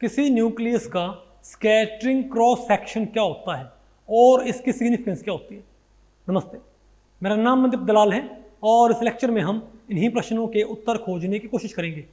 किसी न्यूक्लियस का scattering cross section क्या होता है और इसकी सिग्निफिकेंस क्या होती है। नमस्ते, मेरा नाम मनदीप दलाल है और इस लेक्चर में हम इन्हीं प्रश्नों के उत्तर खोजने की कोशिश करेंगे।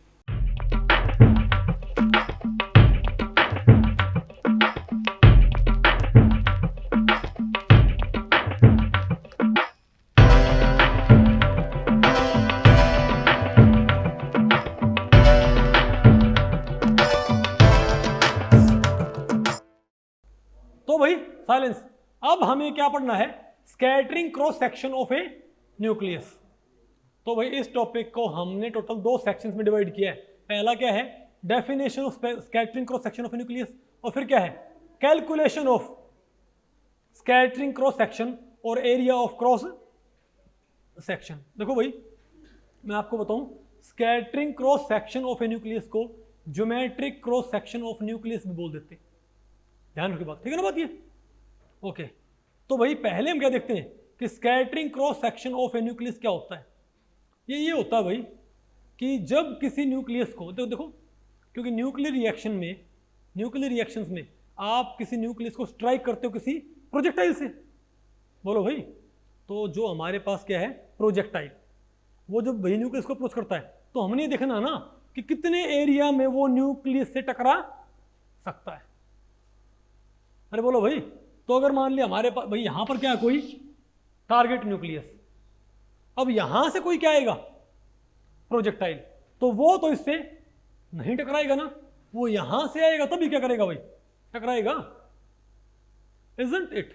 तो भाई साइलेंस, अब हमें क्या पढ़ना है? Scattering cross section of a nucleus. तो भाई इस टॉपिक को हमने टोटल 2 सेक्शंस में डिवाइड किया है। पहला क्या है? Definition of scattering cross section of a nucleus, और फिर क्या है? Calculation of scattering cross section और एरिया ऑफ क्रॉस सेक्शन। देखो भाई, मैं आपको बताऊं, scattering cross section of a nucleus को geometric cross section of nucleus भी बोल देते हैं। ध्यान रखिए बात, ठीक है ना बात ये? ओके, तो भाई पहले हम क्या देखते हैं कि scattering cross section of a nucleus क्या होता है। ये होता है भाई कि जब किसी न्यूक्लियस को देखो, क्योंकि न्यूक्लियर रिएक्शंस में आप किसी न्यूक्लियस को स्ट्राइक करते हो किसी प्रोजेक्टाइल से। बोलो भाई, तो जो हमारे पास क्या है प्रोजेक्टाइल, वो जब वही न्यूक्लियस को अप्रोच करता है तो हमने ये देखना ना कि कितने एरिया में वो न्यूक्लियस से टकरा सकता है। अरे बोलो भाई, तो अगर मान लिया हमारे पास भाई यहां पर क्या है, कोई टारगेट न्यूक्लियस, अब यहां से कोई क्या आएगा प्रोजेक्टाइल, तो वो तो इससे नहीं टकराएगा ना, वो यहां से आएगा तभी क्या करेगा भाई, टकराएगा। Isn't it?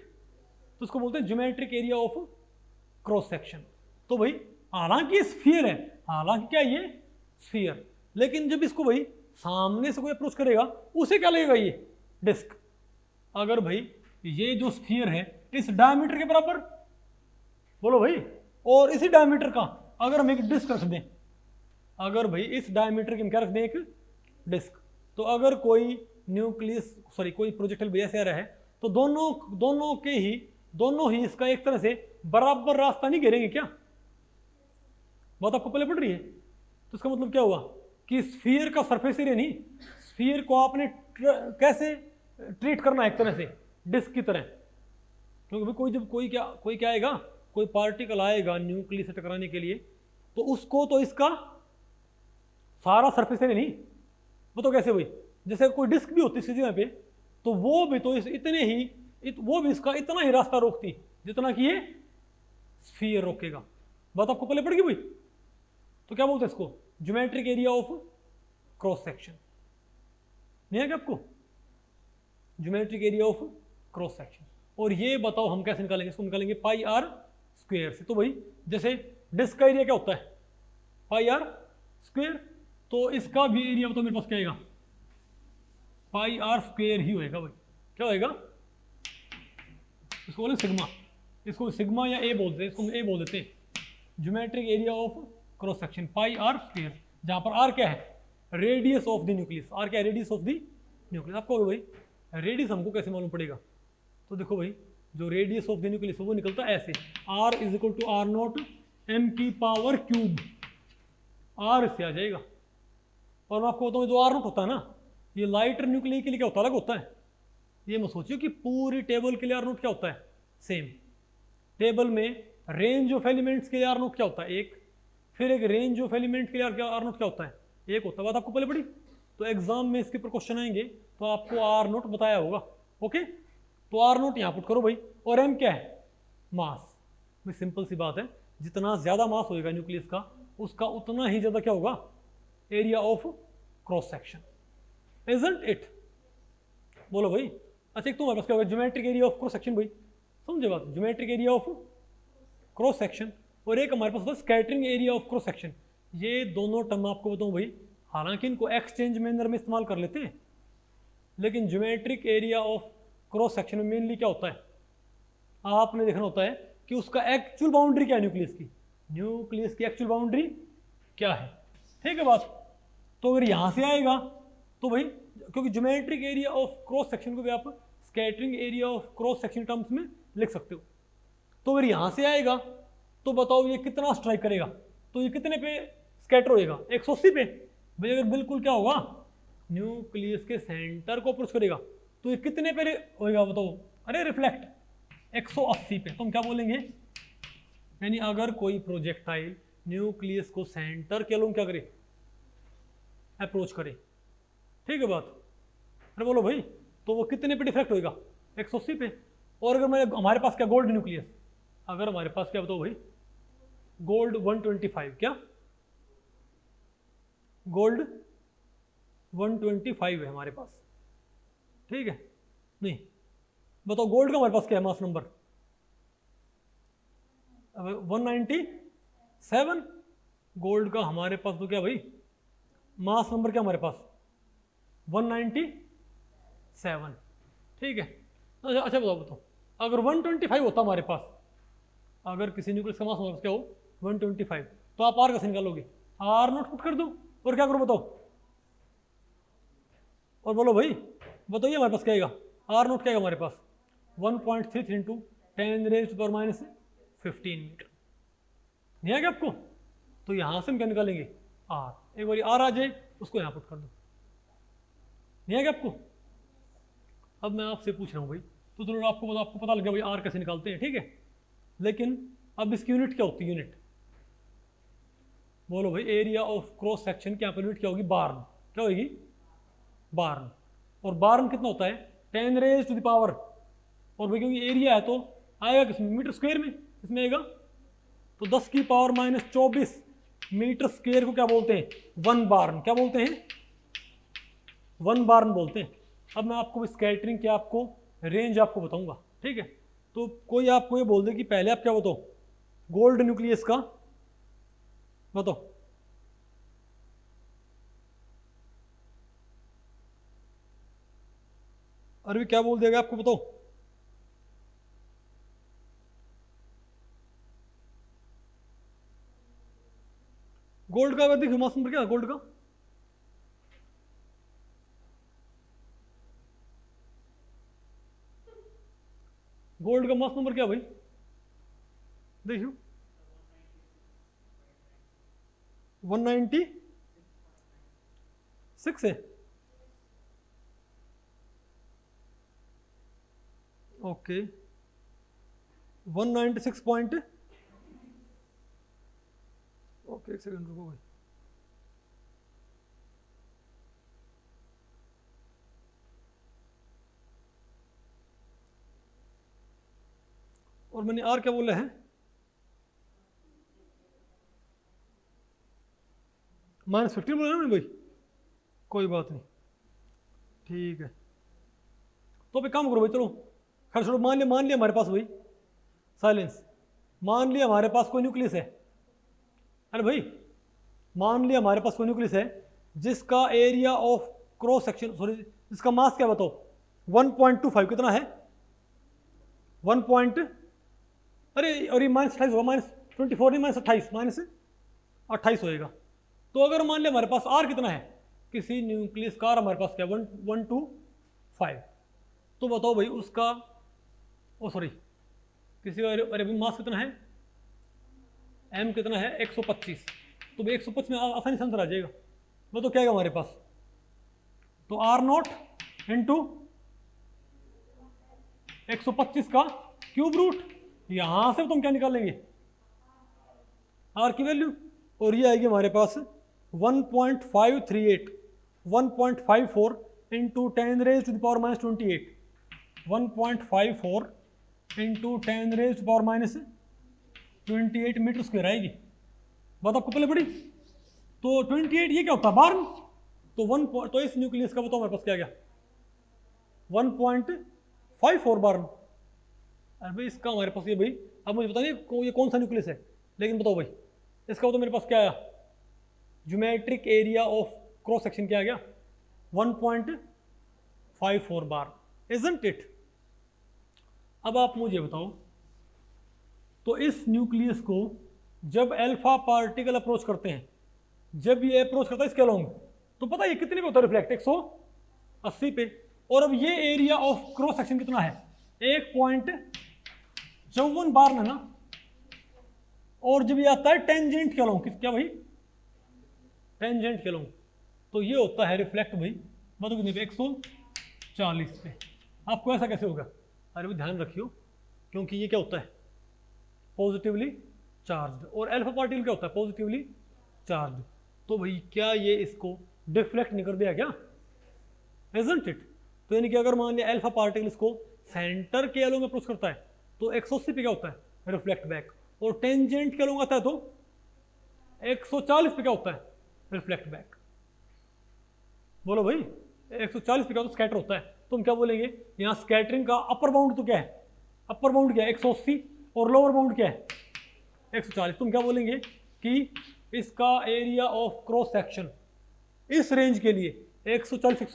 तो उसको बोलते हैं geometric area of cross section. तो भाई हालांकि स्फीयर है, हालांकि क्या ये स्फीयर, लेकिन जब इसको भाई सामने से कोई अप्रोच करेगा उसे क्या लगेगा, ये डिस्क। अगर भाई ये जो स्फीयर है इस डायमीटर के बराबर, बोलो भाई, और इसी डायमीटर का अगर हम एक डिस्क रख दें, अगर भाई इस डायमीटर के हम क्या रख दें, एक डिस्क, तो अगर कोई न्यूक्लियस कोई प्रोजेक्टाइल भी ऐसे आ रहा है तो दोनों ही इसका एक तरह से बराबर रास्ता नहीं घेरेंगे क्या? बात आपको पहले पड़ रही है? तो इसका मतलब क्या हुआ कि स्फीयर का सरफेस एरिया नहीं, स्फीयर को आपने कैसे ट्रीट करना है, एक तरह से डिस्क की तरह। क्योंकि कोई क्या आएगा, कोई पार्टिकल आएगा न्यूक्लियस से टकराने के लिए, तो उसको तो इसका सारा सरफेस एरिया नहीं, वो तो कैसे भाई, जैसे कोई डिस्क भी होती है इस जगह पे, तो वो भी तो वो भी इसका इतना ही रास्ता रोकती जितना कि ये स्फीयर रोकेगा। बात आपको पहले पड़ गई भाई? तो क्या बोलते हैं इसको? Geometric area of cross section. नहीं है क्या आपको? Geometric area of cross section. और ये बताओ हम कैसे निकालेंगे? इसको निकालेंगे पाई आर स्क्वायर से। तो भाई जैसे डिस्क का एरिया क्या होता है, पाई आर स्क्वायर, तो इसका भी एरिया बताओ मेरे पास क्या आएगा, पाई आर स्क्वायर ही होएगा भाई। क्या होएगा? इसको बोले सिग्मा, इसको सिग्मा या ए बोलते हैं, इसको हम ए बोल देते हैं। Geometric area of cross section pi R square, जहां पर आर क्या है, radius of the nucleus. R क्या है? Radius of the nucleus. आपको भाई रेडियस हमको कैसे मालूम पड़ेगा? तो देखो भाई, जो रेडियस ऑफ द न्यूक्लियस वो निकलता है ऐसे, r is equal to R naught M की पावर क्यूब। r इससे आ जाएगा। और मैं आपको बताऊँ, जो r नॉट होता है ना, ये लाइटर न्यूक्लियस के लिए क्या होता है, अलग होता है। ये मत सोचिए कि पूरी टेबल के लिए r नॉट क्या होता है, सेम। टेबल में रेंज ऑफ एलिमेंट्स के लिए r नॉट क्या होता है, एक, फिर एक रेंज ऑफ एलिमेंट के लिए r नॉट क्या होता है, एक होता है। बात आपको पहले पड़ी? तो एग्जाम में इसके ऊपर क्वेश्चन आएंगे तो आपको आर नोट बताया होगा। ओके, तो आर नोट यहाँ पुट करो भाई। और एम क्या है? मास। भाई सिंपल सी बात है, जितना ज्यादा मास होएगा न्यूक्लियस का, उसका उतना ही ज्यादा क्या होगा, area of cross section. Isn't it? बोलो भाई। अच्छा, एक तो हमारे पास क्या होगा, geometric area of cross section. भाई समझे बात, geometric area of cross section, और एक हमारे पास होता है scattering area of cross section. ये दोनों टर्म आपको बताऊं भाई, हालांकि इनको एक्सचेंज मैनर में इस्तेमाल कर लेते हैं, लेकिन geometric area of cross section में मेनली क्या होता है, आपने देखना होता है कि उसका एक्चुअल बाउंड्री क्या है न्यूक्लियस की एक्चुअल बाउंड्री क्या है। ठीक है बात? तो अगर यहां से आएगा तो भाई, क्योंकि geometric area of cross section को भी आप scattering area of cross section terms में लिख सकते हो। तो अगर यहां से आएगा तो बताओ ये कितना स्ट्राइक करेगा, तो ये कितने पे स्कैटर होएगा, 180 पे। भाई अगर बिल्कुल क्या होगा न्यूक्लियस के सेंटर को अप्रोच करेगा तो ये कितने पे होएगा बताओ? अरे रिफ्लेक्ट 180 पे। तुम क्या बोलेंगे? यानी अगर कोई प्रोजेक्टाइल न्यूक्लियस को सेंटर के अलोंग क्या करे? अप्रोच करे। ठीक है बात? अरे बोलो भाई, तो वो कितने पे डिफ्लेक्ट होएगा? 180 पे। और अगर मैं हमारे पास क्या गोल्ड न्यूक्लियस, अगर हमारे पास क्या बताओ भाई, गोल्ड 125, क्या गोल्ड 125 है हमारे पास, ठीक है? नहीं बताओ गोल्ड का हमारे पास क्या है मास नंबर? 197। गोल्ड का हमारे पास तो क्या भाई मास नंबर क्या हमारे पास? 197। ठीक है। अच्छा बताओ अगर 125 होता हमारे पास, अगर किसी न्यूक्लियस का मास हमारे पास क्या हो 125, तो आप आर कैसे निकालोगे? आर नोट पुट कर दो और क्या करो बताओ? और बोलो भाई, बताइए हमारे पास क्या आएगा? आर नोट क्या है हमारे पास? 1.33 इंटू 10⁻⁻15 मीटर। नहीं आ गया आपको? तो यहां से हम क्या निकालेंगे? आर। एक बार आर आ जाए उसको यहां पुट कर दो। नहीं आ गया आपको? अब मैं आपसे पूछ रहा हूं भाई, तो चलो आपको पता लग गया भाई आर कैसे निकालते हैं, ठीक है? लेकिन अब इसकी यूनिट क्या होती है? यूनिट बोलो भाई, एरिया ऑफ क्रॉस सेक्शन की यहाँ पर यूनिट क्या होगी? बार्न। क्या होगी? बार्न। और बार्न कितना होता है? 10⁻⁴। और भाई क्योंकि एरिया है तो आएगा किसमें? मीटर स्क्वायर में। इसमें आएगा तो 10⁻⁻24 मीटर स्क्वायर को क्या बोलते हैं? 1 बार्न। क्या बोलते हैं? 1 बार्न बोलते हैं। अब मैं आपको स्कैटरिंग के आपको रेंज आपको बताऊंगा, ठीक है? तो कोई आपको ये बोल दे कि पहले आप क्या बताओ गोल्ड न्यूक्लियस का बताओ। अरे क्या बोल देगा आपको बताओ? गोल्ड का देखिए मास नंबर क्या है गोल्ड का? गोल्ड का मास नंबर क्या भाई? देखियो 196 है। Okay 196 point. ओके एक सेकंड रुको भाई। और मैंने आर क्या बोला है? -15 बोला ना भाई? कोई बात नहीं, ठीक है। तो भी काम करो भाई, चलो खैर छोड़ो। मान लिया हमारे पास भाई साइलेंस, मान लिया हमारे पास कोई न्यूक्लियस है। अरे भाई मान लिया हमारे पास कोई न्यूक्लियस है जिसका area of cross section, sorry जिसका मास क्या बताओ? 1.25। कितना है? 1. अरे और ये -28 होगा, -24 नहीं -28 -28 होएगा। तो अगर मान लिया हमारे पास आर कितना है किसी न्यूक्लियस का, हमारे पास क्या 125, तो बताओ भाई उसका, ओ सॉरी किसी का, अरे भाई मास कितना है? एम कितना है? 125। तो भाई 125 में आसानी से आंसर आ जाएगा। वो तो क्या है हमारे पास? तो आर नॉट इंटू 125 का क्यूब रूट। यहां से तुम क्या निकालेंगे? आर की वैल्यू। और ये आएगी हमारे पास 1.538 1.54 इंटू 10⁻⁻28 1.54 इंटू 10⁻⁻28 मीटर स्क्वायर आएगी। बात आपको पहले पड़ी? तो 28 ये क्या होता है? बार्न। तो इस न्यूक्लियस का बताओ हमारे पास क्या गया? 1.54 बार्न। अरे भाई इसका हमारे पास ये भाई, अब मुझे पता नहीं ये कौन सा न्यूक्लियस है, लेकिन बताओ भाई इसका तो मेरे पास क्या आया? Geometric area of cross section क्या आ गया? 1.54 बार, इजंट इट? अब आप मुझे बताओ, तो इस न्यूक्लियस को जब अल्फा पार्टिकल अप्रोच करते हैं, जब ये अप्रोच करता है इसके अलोंग, तो पता है ये कितने पे होता है रिफ्लेक्ट? 180 पे। और अब ये एरिया ऑफ क्रॉस सेक्शन कितना है? 1.54 बार है ना। और जब ये आता है टेंजेंट के अलोंग, क्या भाई? टेंजेंट के अलोंग, तो ये होता है रिफ्लेक्ट भाई बताओ कितने पे, 140 पे। आपको ऐसा कैसे होगा? अरे भाई ध्यान रखियो, क्योंकि ये क्या होता है, पॉजिटिवली चार्ज, और अल्फा पार्टिकल क्या होता है, पॉजिटिवली चार्ज। तो भाई क्या ये इसको डिफ्लेक्ट नहीं कर दिया क्या, इजंट इट? तो यानी कि अगर मान लिया अल्फा पार्टिकल इसको सेंटर के अलोंग अप्रोच करता है तो 180 पे क्या होता है, रिफ्लेक्ट बैक, और टेंजेंट के अलोंग आता है तो 140 पे क्या होता है, रिफ्लेक्ट बैक। बोलो भाई 140 पे क्या होता है, स्कैटर होता है। तुम क्या बोलेंगे, यहाँ स्कैटरिंग का अपर बाउंड तो क्या है, अपर बाउंड क्या है 180, और लोअर बाउंड क्या है 140। तुम क्या बोलेंगे कि इसका एरिया ऑफ क्रॉस सेक्शन इस रेंज के लिए 140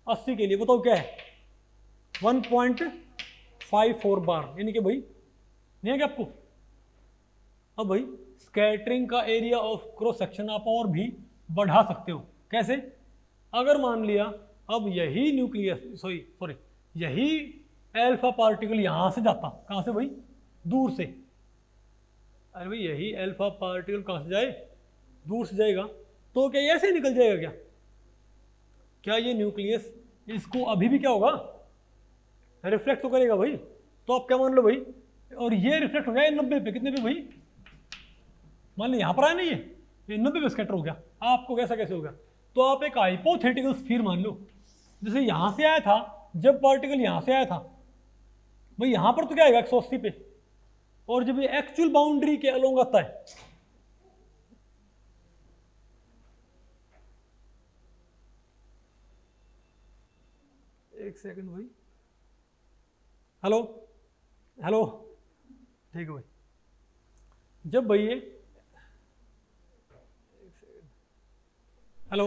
180 के लिए बताओ क्या है, 1.54 बार, यानी कि भाई नहीं है क्या आपको? अब भाई स्कैटरिंग का एरिया ऑफ क्रॉस सेक्शन आप और भी बढ़ा सकते हो। कैसे? अगर मान लिया अब यही न्यूक्लियस सॉरी यही अल्फा पार्टिकल यहां से जाता, कहां से भाई, दूर से। अरे भाई यही अल्फा पार्टिकल कहां से जाए, दूर से जाएगा, तो क्या ये ऐसे ही निकल जाएगा क्या? क्या ये न्यूक्लियस इसको अभी भी क्या होगा, रिफ्लेक्ट तो करेगा भाई। तो आप क्या मान लो भाई, और ये रिफ्लेक्ट हो गया 90 पे, कितने पे भाई, मान लो यहां पर आया नहीं, ये 90 पे स्कैटर हो गया। आपको कैसा कैसे होगा? तो आप एक हाइपोथेटिकल स्फीयर मान लो, जैसे यहां से आया था, जब पार्टिकल यहां से आया था भाई, यहां पर तो क्या आएगा 180 पे, और जब ये एक्चुअल बाउंड्री के अलोंग आता है, एक सेकंड भाई, हेलो हेलो, ठीक है भाई, जब भाई ये हेलो,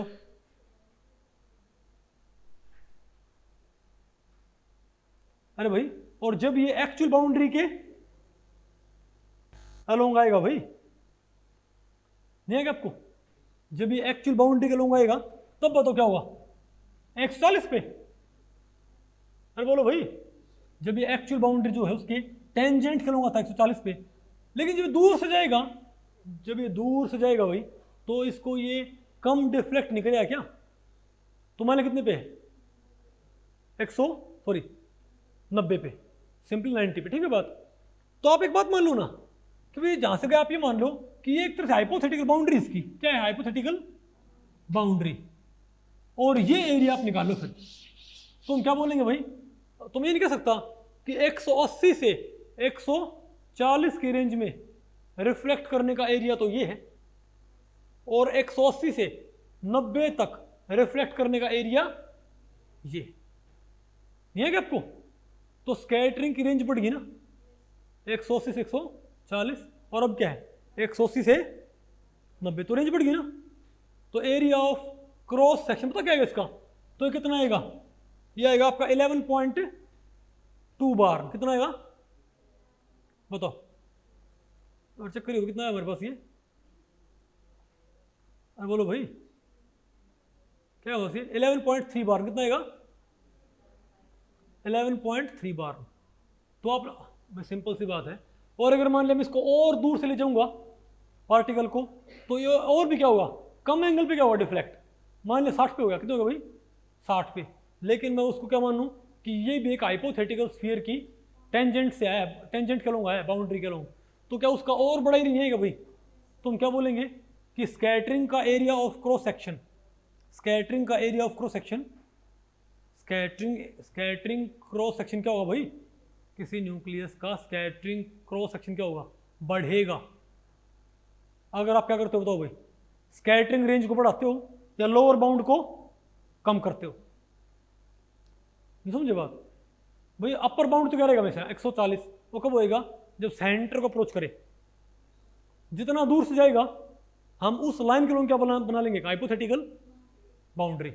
अरे भाई, और जब ये एक्चुअल बाउंड्री के अलोंग आएगा भाई, नहीं आएगा आपको? जब ये एक्चुअल बाउंड्री के अलोंग आएगा तब बताओ क्या होगा, 140 पे। अरे बोलो भाई, जब ये एक्चुअल बाउंड्री जो है उसके टेंजेंट के अलोंग आता है 140 पे, लेकिन जब दूर से जाएगा, जब ये दूर से जाएगा भाई, तो इसको ये कम डिफ्लेक्ट नहीं करेगा क्या? तो मान कितने पे है, 90 पे, सिंपल 90 पे, ठीक है बात। तो आप एक बात मान लो ना कि भाई जहां से गए आप ये मान लो कि ये एक तरह से हाइपोथेटिकल बाउंड्री इसकी क्या है, हाइपोथेटिकल बाउंड्री, और ये एरिया आप निकालो फिर। तुम क्या बोलेंगे भाई, तुम ये नहीं कह सकता कि 180 से 140 की रेंज में रिफ्लेक्ट करने का एरिया तो ये है, और 180 से 90 तक रिफ्लेक्ट करने का एरिया ये नहीं है क्या आपको? तो स्कैटरिंग की रेंज बढ़ गई ना, 180 से 140, और अब क्या है 180 से 90, तो रेंज बढ़ गई ना। तो एरिया ऑफ क्रॉस सेक्शन पता क्या आएगा इसका, तो कितना आएगा, ये आएगा आपका 11.2 बार। कितना आएगा बताओ, और चेक करिए कितना है हमारे पास ये, अरे बोलो भाई क्या होगा, 11.3 बार। कितना आएगा 11.3 बार। तो आप सिंपल सी बात है, और अगर मान लिया मैं इसको और दूर से ले जाऊंगा पार्टिकल को, तो ये और भी क्या होगा, कम एंगल पे क्या होगा डिफ्लेक्ट, मान लिया 60 पे हो गया, कितना होगा भाई 60 पे। लेकिन मैं उसको क्या मानूं कि ये भी एक हाइपोथेटिकल स्फीयर की टेंजेंट से आया, टेंजेंट के लोग आया, बाउंड्री के लोग, तो क्या उसका और बड़ा ही नहीं आएगा भाई? तुम क्या बोलेंगे कि स्कैटरिंग का area of cross section, scattering का area of cross section, scattering cross section क्या होगा भाई, किसी न्यूक्लियस का स्कैटरिंग क्रॉस सेक्शन क्या होगा, बढ़ेगा। अगर आप क्या करते हो बताओ भाई, स्कैटरिंग रेंज को बढ़ाते हो या लोअर बाउंड को कम करते हो? नहीं समझे बात भाई? अपर बाउंड तो क्या रहेगा हमेशा 140, वो कब होएगा, जब सेंटर को अप्रोच करे। जितना दूर से जाएगा हम उस लाइन के लोग क्या बना लेंगे, हाइपोथेटिकल बाउंड्री,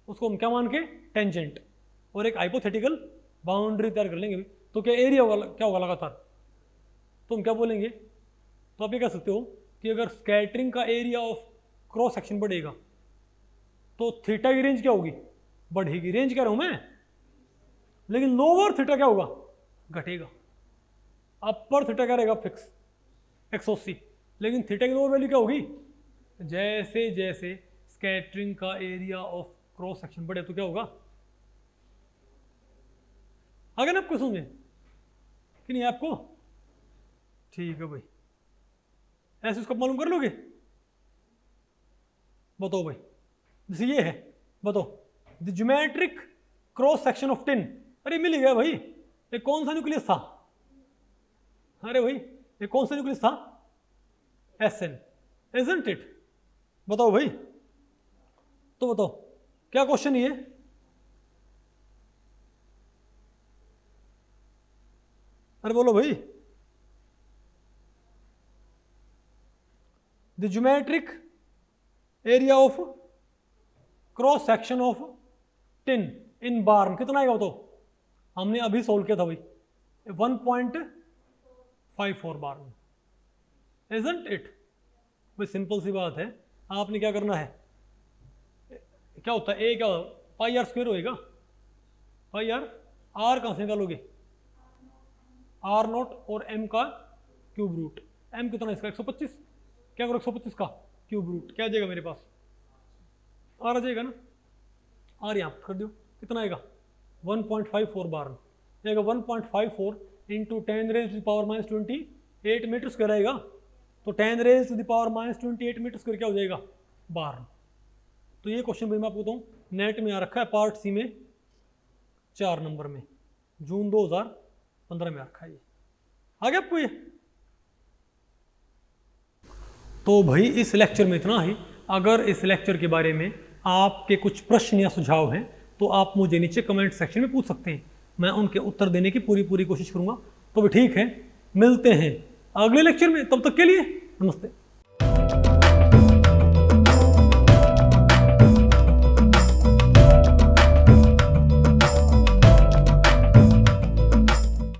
उसको हम क्या मान के, टेंजेंट, और एक हाइपोथेटिकल बाउंड्री तैयार कर लेंगे। तो क्या एरिया होगा, क्या होगा लगातार, तो हम क्या बोलेंगे, तो आप ये कह सकते हो कि अगर स्कैटरिंग का एरिया ऑफ क्रॉस सेक्शन बढ़ेगा तो थीटा की रेंज क्या होगी, बढ़ेगी। रेंज कह रहा हूं मैं, लेकिन लोअर थीटा क्या होगा, घटेगा। अपर थीटा क्या रहेगा, फिक्स 180, लेकिन थीटा की लोअर वैल्यू क्या होगी, जैसे जैसे स्कैटरिंग का एरिया ऑफ क्रॉस सेक्शन बढ़े तो क्या होगा, आगे ना आपको समझे कि नहीं आपको? ठीक है भाई, ऐसे उसको मालूम कर लोगे? बताओ भाई, जैसे ये है, बताओ the geometric cross section of tin. अरे मिल गया भाई, ये कौन सा न्यूक्लियस था? अरे भाई ये कौन सा न्यूक्लियस था? SN, isn't it? बताओ भाई, तो बताओ क्या क्वेश्चन ये? अरे बोलो भाई, the geometric area of cross section of tin in barn कितना आएगा? तो हमने अभी सोल्व किया था भाई, 1.54 बार्न, इजंट इट? भाई सिंपल सी बात है, आपने क्या करना है, क्या होता है, ए क्या पाई आर स्क्वायर होएगा, पाई आर, आर कहाँ से निकालोगे? आर नॉट और एम का क्यूब रूट। एम कितना इसका? 125। क्या करो 125 का क्यूब रूट, क्या आ जाएगा मेरे पास? आर आ जाएगा ना, आर यहाँ कर दो, कितना आएगा? 1.54 बार जाएगा, 1.54 into 10 raise to power minus 28 metre square आएगा। तो 10 raise to the power minus 28 metre square क्या हो जाएगा? बार। तो ये क्वेश्चन भाई मैं आपको बताऊँ नेट में आ रखा है, पार्ट सी में 4 नंबर में, जून 2015 में रखा है ये। आ गया आपको ये? तो भाई इस लेक्चर में इतना ही। अगर इस लेक्चर के बारे में आपके कुछ प्रश्न या सुझाव हैं तो आप मुझे नीचे कमेंट सेक्शन में पूछ सकते हैं, मैं उनके उत्तर देने की पूरी कोशिश करूंगा। तो भी ठीक है, मिलते हैं अगले लेक्चर में, तब तक के लिए नमस्ते।